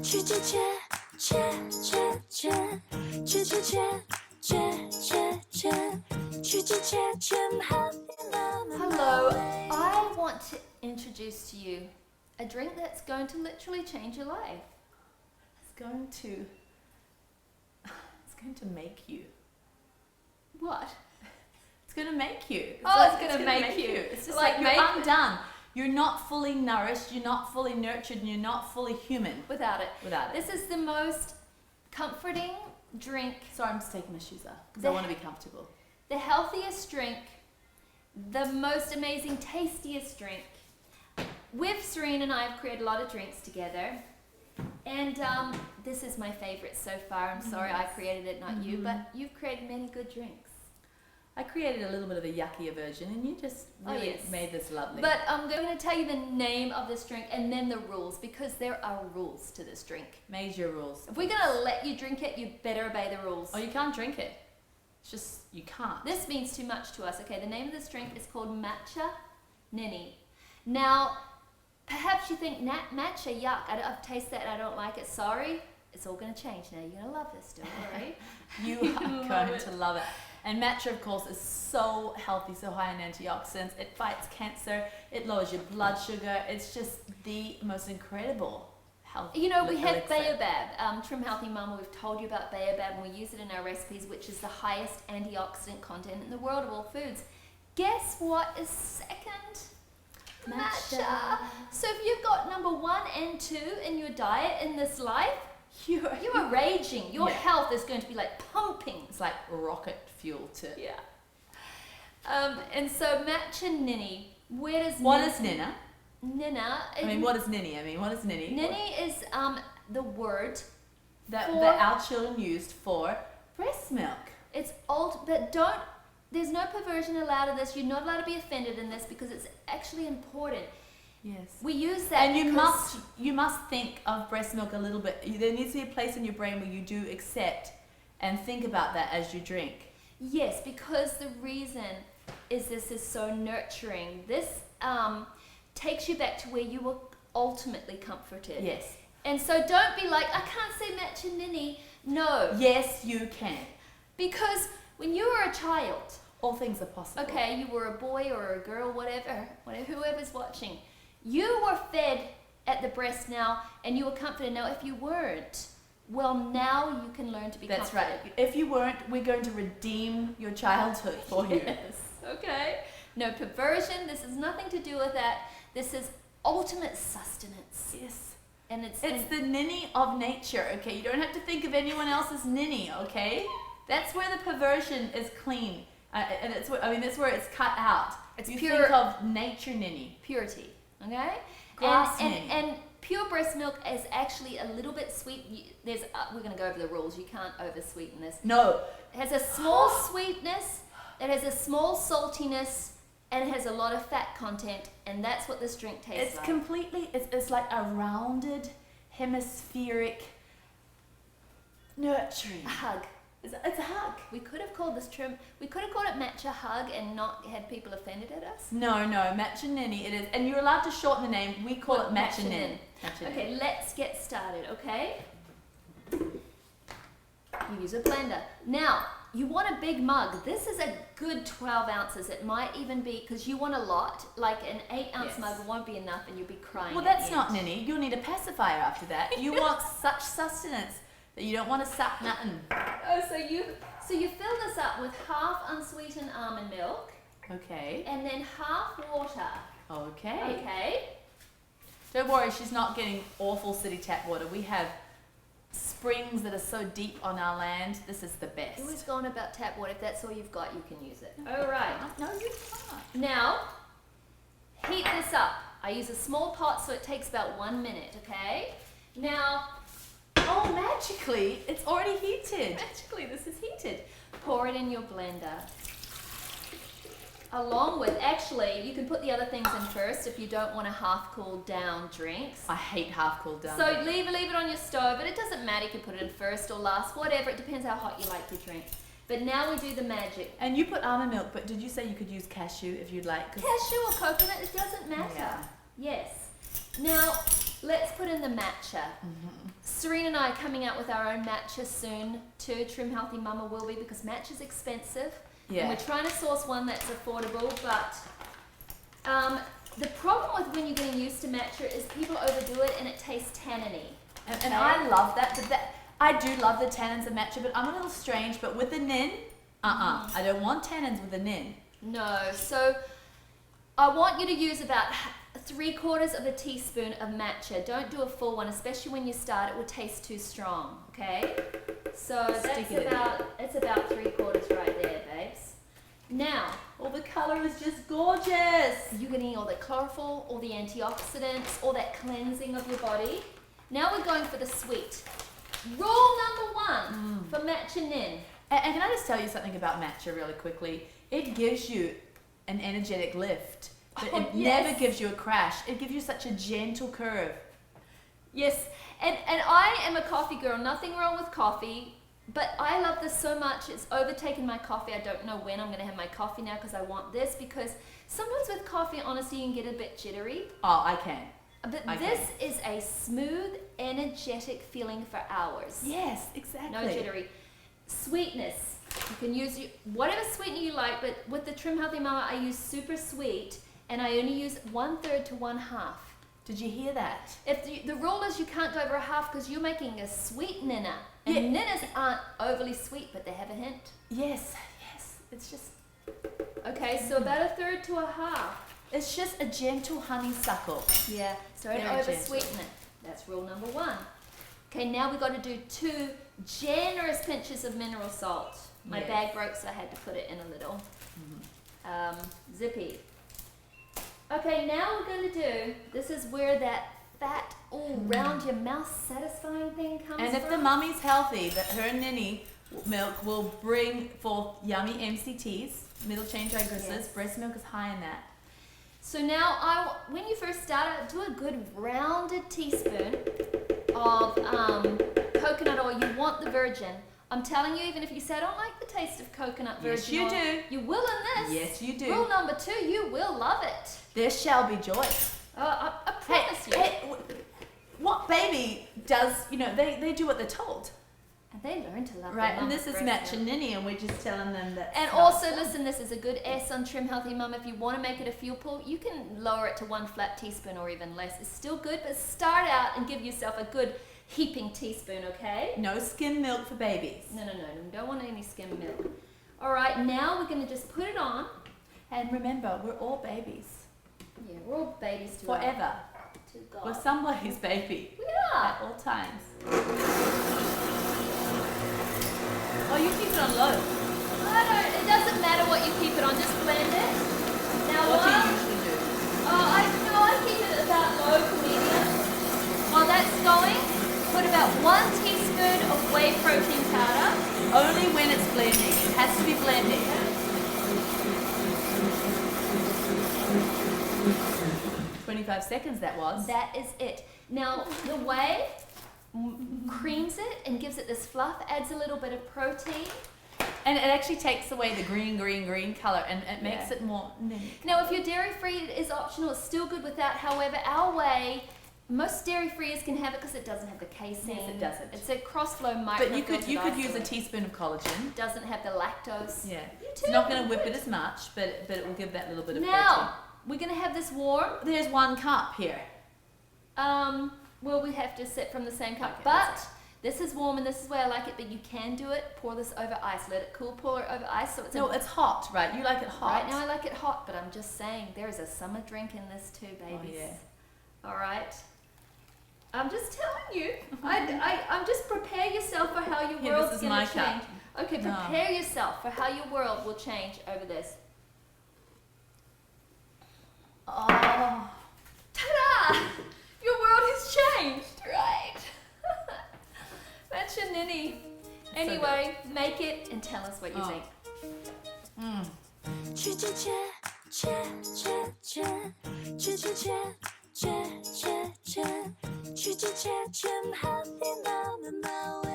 去之前，去之前好变那么 Hello, I want to introduce to you a drink that's going to literally change your life. It's going to make you. What? It's going to make you. It's going to make you. It's just Like like you're make- undone. You're not fully nourished, you're not fully nurtured, and you're not fully human Without it. without it. This is the most comforting drink, Sorry, I'm just taking my shoes off because The- I want to be comfortable. the healthiest drink, the most amazing, tastiest drink. With Serene and I have created a lot of drinks together. And this is my favorite so far. I'm sorry I created it, not you, but you've created many good drinks. I created a little bit of a yuckier version and you just really yes. made this lovely. But I'm going to tell you the name of this drink and then the rules, because there are rules to this drink. Major rules. If we're going to let you drink it, you better obey the rules. Oh, you can't drink it. It's just, you can't. This means too much to us. Okay, the name of this drink is called Matcha Ninny. Now, perhaps you think, matcha, yuck, I've tasted that and I don't like it. Sorry, it's all going to change now. You're going to love this, don't worry. You Love are going it. to love it. And matcha, of course, is so healthy, so high in antioxidants. It fights cancer. It lowers your blood sugar. It's just the most incredible health. You know, we have elixir. baobab, Trim Healthy Mama, we've told you about baobab and we use it in our recipes, which is the highest antioxidant content in the world of all foods. Guess what is second? Matcha. So if you've got number 1 and 2 in your diet in this life, you are raging. Your Yeah. health is going to be like pumping. It's like rocket fuel to. Yeah. And so Matcha Ninny, where does What is Nina? Nina? I mean, what is Ninny? What is Ninny? Ninny is the word. That for- our children used for breast milk. It's old, but don't. There's no perversion allowed in this. You're not allowed to be offended in this because it's actually important. Yes. We use that. And because- you must think of breast milk a little bit. There needs to be a place in your brain where you do accept and think about that as you drink. Yes, because the reason is this is so nurturing. This takes you back to where you were ultimately comforted. Yes. And so don't be like, I can't say Matcha Ninny. No. Yes, you can. Because when you were a child, All things are possible. okay, you were a boy or a girl, whatever, whoever's watching, you were fed at the breast now and you were comforted. Now, if you weren't, well, now you can learn to be That's comforted. right. If you weren't, we're going to redeem your childhood for you. Yes, okay. No perversion. This has nothing to do with that. This is ultimate sustenance. Yes. And it's the ninny of nature, okay? You don't have to think of anyone else's ninny, okay? That's where the perversion is clean. And that's where it's cut out. It's you pure- think of nature ninny. purity, okay? Grass and, Ninny. and pure breast milk is actually a little bit sweet. We're going to go over the rules. You can't over-sweeten this. No. It has a small sweetness, it has a small saltiness, and it has a lot of fat content, and that's what this drink tastes It's like. completely, it's like a rounded, hemispheric, nurturing. A hug. It's a hug. We could have called this we could have called it Matcha Hug and not had people offended at us. No, Matcha Ninny it is. And you're allowed to shorten the name. We call it Matcha Matcha Nin. Nin. Matcha Nin. Okay, let's get started, okay? You use a blender. Now, you want a big mug. This is a good 12 ounces. It might even be, because you want a lot, like an 8-ounce Yes. mug won't be enough and you'll be crying. Well, at that's the not end. Ninny. You'll need a pacifier after that. You want such sustenance that you don't want to suck nothing. Oh, so you fill this up with half unsweetened almond milk Okay. and then half water. Okay. Okay? Don't worry, she's not getting awful city tap water. We have springs that are so deep on our land. This is the best. Always go on about tap water. If that's all you've got, you can use it. All right. No, you can't. Now, heat this up. I use a small pot, so it takes about 1 minute, okay? Now, Oh, magically, it's already heated. magically, this is heated. Pour it in your blender. Along with, actually, you can put the other things in first if you don't want a half-cooled down drinks. I hate half cooled down. So leave it on your stove, but it doesn't matter. You can put it in first or last, whatever. It depends how hot you like your drink. But now we do the magic. And you put almond milk, but did you say you could use cashew if you'd like? 'Cause- Cashew or coconut, it doesn't matter. Yeah. Yes. Now, let's put in the matcha. Serena and I are coming out with our own matcha soon too. Trim Healthy Mama will be, because matcha's expensive. Yeah. And we're trying to source one that's affordable, but the problem with when you're getting used to matcha is people overdo it and it tastes tanniny. And I love that, but I do love the tannins of matcha, but I'm a little strange. But with the nin, I don't want tannins with the nin. No, so I want you to use about 3/4 of a teaspoon of matcha. Don't do a full one, especially when you start. It will taste too strong. Okay, so it's about 3/4 right there, babes. Now, Oh, the color is just gorgeous. you're getting all the chlorophyll, all the antioxidants, all that cleansing of your body. Now we're going for the sweet. Rule number 1 for matcha nin. And can I just tell you something about matcha really quickly? It gives you an energetic lift, but Oh, it yes. never gives you a crash. It gives you such a gentle curve. Yes, and I am a coffee girl. Nothing wrong with coffee, but I love this so much. It's overtaken my coffee. I don't know when I'm going to have my coffee now because I want this, because sometimes with coffee, honestly, you can get a bit jittery. Oh, I can. But Okay. this is a smooth, energetic feeling for hours. Yes, exactly. No jittery. Sweetness. You can use whatever sweetener you like, but with the Trim Healthy Mama, I use super sweet, and I only use 1/3 to 1/2. Did you hear that? If the rule is you can't go over 1/2 because you're making a sweet nina. And Yeah. ninas aren't overly sweet, but they have a hint. Yes. It's just Okay, so about 1/3 to 1/2. It's just a gentle honeysuckle. Yeah, so don't Very over gentle. sweeten it. That's rule number 1. Okay, now we've got to do 2 generous pinches of mineral salt. My Yes. bag broke, so I had to put it in a little. Zippy. Okay, now we're going to do, this is where that fat, round your mouth satisfying thing comes And if the from. mummy's healthy, that her Ninny milk will bring forth yummy MCTs, middle chain triglycerides. Yes. Breast milk is high in that. So now, when you first start out, do a good rounded teaspoon of coconut oil. You want the virgin. I'm telling you, even if you say I don't like the taste of coconut virgin Yes, you oil, do. you will in this. Yes, you do. Rule number 2, you will love it. There shall be joy. I promise you. What baby does, they do what they're told. And they learn to love Right, their and mama's this is breast Matcha milk. Ninny, and we're just telling them that. And also, listen, this is a good S on Trim Healthy Mum. If you want to make it a fuel pool, you can lower it to 1 flat teaspoon or even less. It's still good, but start out and give yourself a good heaping teaspoon, okay? No skim milk for babies. No, we don't want any skim milk. All right, now we're going to just put it on. And remember, we're all babies. Yeah, we're all babies to Forever. To God. We're somebody's baby. We are. At all times. Oh, you keep it on low. It doesn't matter what you keep it on, just blend it. Now What do you while, usually do? I keep it about low to medium. While that's going, put about 1 teaspoon of whey protein powder. Only when it's blending. It has to be blending. 25 seconds that was. That is it. Now, the whey creams it and gives it this fluff, adds a little bit of protein. And it actually takes away the green color and it makes Yeah. it more Ninny. Now, if you're dairy-free, it is optional. It's still good without. However, our whey, most dairy-frees can have it because it doesn't have the casein. Yes, it doesn't. It's a cross-flow micro. But you could use a teaspoon of collagen. Doesn't have the lactose. Yeah. You It's too. not going to whip it as much, but it will give that little bit of Now, we're going to have this warm. protein. There's 1 cup here. Well, we have to set from the same cup. Okay, But that's this is warm and this is the way I like it. But you can do it. Pour this over ice. Let it cool. Pour it over ice. So it's No, it's hot, right? You like it hot. Right now I like it hot, but I'm just saying there is a summer drink in this too, babies. Oh, yeah. All right. I'm just telling you. I'm just prepare yourself for how your Here, world's this is going my to cup. change. Okay, No. prepare yourself for how your world will change over this. Oh. Ta-da! Your world has changed, right? That's your ninny. Anyway, make it and tell us what you Oh. think. Trim Healthy Mama.